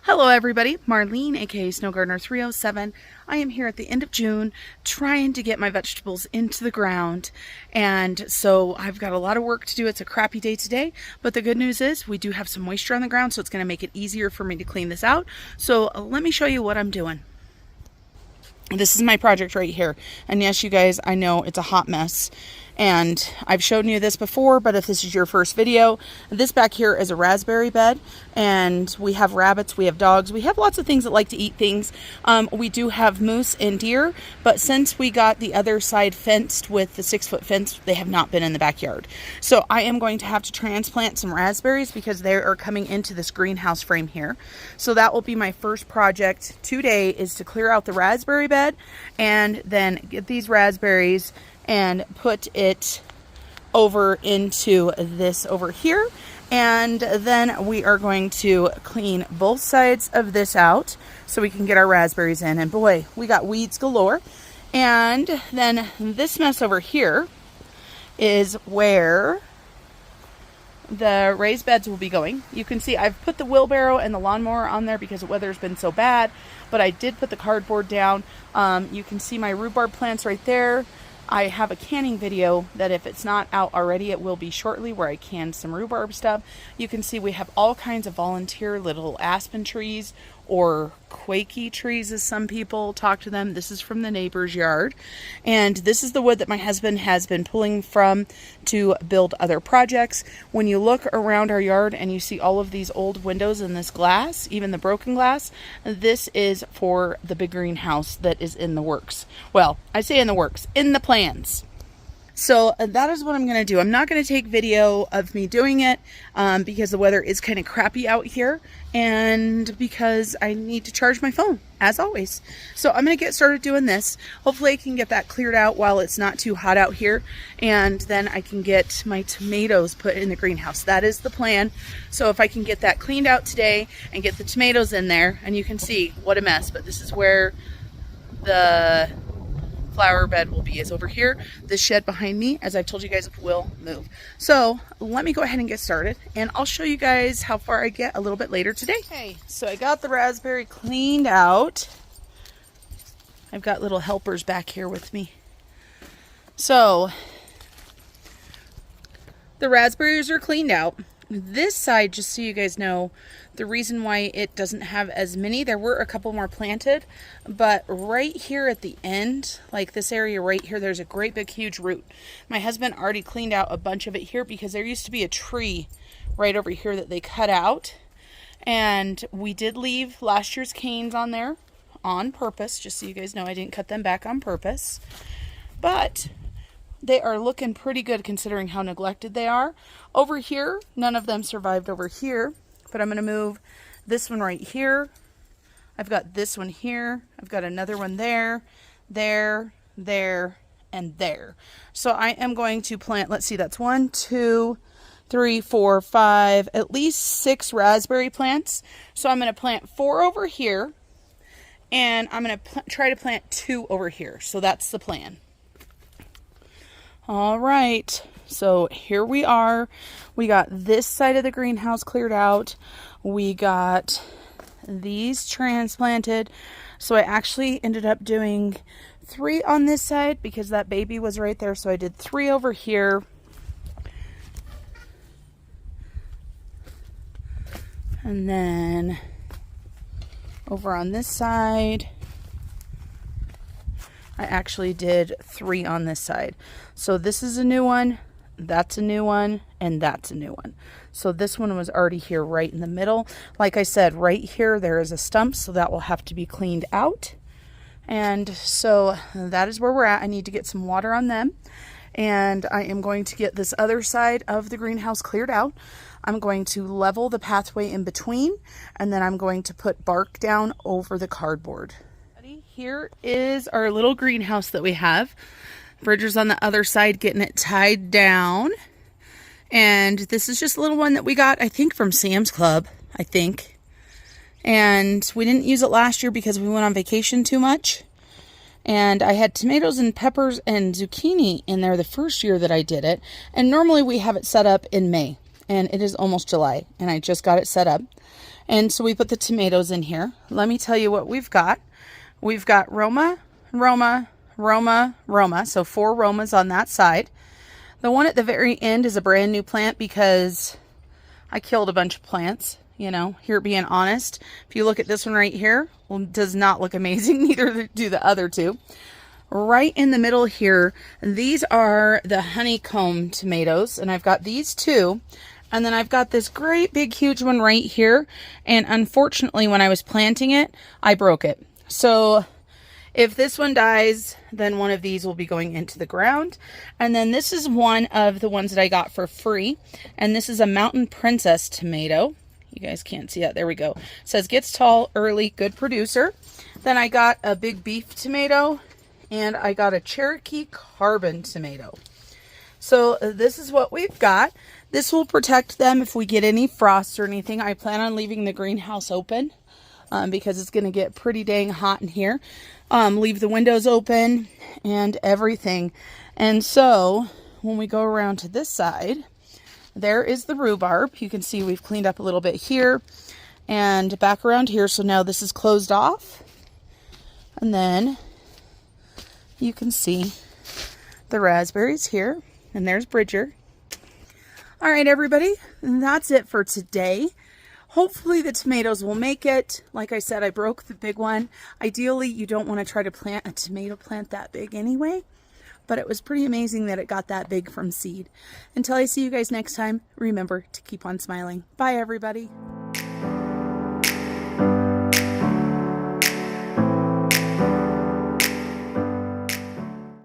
Hello everybody, Marlene aka SnowGardener307. I am here at the end of June trying to get my vegetables into the ground, and so I've got a lot of work to do. It's a crappy day today, but the good news is we do have some moisture on the ground, so it's going to make it easier for me to clean this out. So let me show you what I'm doing. This is my project right here, and yes, you guys, I know it's a hot mess, and I've shown you this before, but if this is your first video, this back here is a raspberry bed, and we have rabbits, we have dogs, we have lots of things that like to eat things. We do have moose and deer, but since we got the other side fenced with the 6-foot fence, they have not been in the backyard. So I am going to have to transplant some raspberries because they are coming into this greenhouse frame here. So that will be my first project today, is to clear out the raspberry bed and then get these raspberries and put it over into this over here. And then we are going to clean both sides of this out so we can get our raspberries in. And boy, we got weeds galore. And then this mess over here is where the raised beds will be going. You can see I've put the wheelbarrow and the lawnmower on there because the weather's been so bad, but I did put the cardboard down. You can see my rhubarb plants right there. I have a canning video that if it's not out already, it will be shortly, where I canned some rhubarb stuff. You can see we have all kinds of volunteer little aspen trees, or quakey trees as some people talk to them. This is from the neighbor's yard. And this is the wood that my husband has been pulling from to build other projects. When you look around our yard and you see all of these old windows and this glass, even the broken glass, this is for the big greenhouse that is in the works. Well, I say in the works, in the plans. So that is what I'm going to do. I'm not going to take video of me doing it because the weather is kind of crappy out here, and because I need to charge my phone, as always. So I'm going to get started doing this. Hopefully I can get that cleared out while it's not too hot out here, and then I can get my tomatoes put in the greenhouse. That is the plan. So if I can get that cleaned out today and get the tomatoes in there, and you can see what a mess, but this is where the flower bed will be, is over here. This shed behind me, as I've told you guys, will move. So let me go ahead and get started, and I'll show you guys how far I get a little bit later today. Okay, so I got the raspberry cleaned out. I've got little helpers back here with me. So the raspberries are cleaned out. This side, just so you guys know, the reason why it doesn't have as many, there were a couple more planted, but right here at the end, like this area right here, there's a great big huge root. My husband already cleaned out a bunch of it here because there used to be a tree right over here that they cut out, and we did leave last year's canes on there on purpose, just so you guys know. I didn't cut them back on purpose, but they are looking pretty good considering how neglected they are. Over here, none of them survived over here, but I'm going to move this one right here. I've got this one here. I've got another one there, there, there, and there. So I am going to plant, let's see, that's 1, 2, 3, 4, 5, at least 6 raspberry plants. So I'm going to plant 4 over here, and I'm going to try to plant 2 over here. So that's the plan. All right, so here we are. We got this side of the greenhouse cleared out. We got these transplanted. So I actually ended up doing 3 on this side because that baby was right there. So I did 3 over here. And then over on this side, I actually did 3 on this side. So this is a new one, that's a new one, and that's a new one. So this one was already here right in the middle. Like I said, right here there is a stump, so that will have to be cleaned out. And so that is where we're at. I need to get some water on them. And I am going to get this other side of the greenhouse cleared out. I'm going to level the pathway in between, and then I'm going to put bark down over the cardboard. Here is our little greenhouse that we have. Bridger's on the other side getting it tied down. And this is just a little one that we got, I think, from Sam's Club, I think. And we didn't use it last year because we went on vacation too much. And I had tomatoes and peppers and zucchini in there the first year that I did it. And normally we have it set up in May. And it is almost July. And I just got it set up. And so we put the tomatoes in here. Let me tell you what we've got. We've got Roma, Roma, Roma, Roma. So 4 Romas on that side. The one at the very end is a brand new plant because I killed a bunch of plants, you know, here being honest. If you look at this one right here, well, it does not look amazing. Neither do the other 2. Right in the middle here, these are the honeycomb tomatoes, and I've got these 2. And then I've got this great big huge one right here. And unfortunately, when I was planting it, I broke it. So if this one dies, then one of these will be going into the ground. And then this is one of the ones that I got for free. And this is a Mountain Princess tomato. You guys can't see that. There we go. It says gets tall early, good producer. Then I got a big beef tomato, and I got a Cherokee carbon tomato. So this is what we've got. This will protect them if we get any frost or anything. I plan on leaving the greenhouse open because it's going to get pretty dang hot in here. Leave the windows open and everything. And so when we go around to this side, there is the rhubarb. You can see we've cleaned up a little bit here and back around here. So now this is closed off. And then you can see the raspberries here. And there's Bridger. All right, everybody, that's it for today. Hopefully the tomatoes will make it. Like I said, I broke the big one. Ideally, you don't want to try to plant a tomato plant that big anyway. But it was pretty amazing that it got that big from seed. Until I see you guys next time, remember to keep on smiling. Bye, everybody.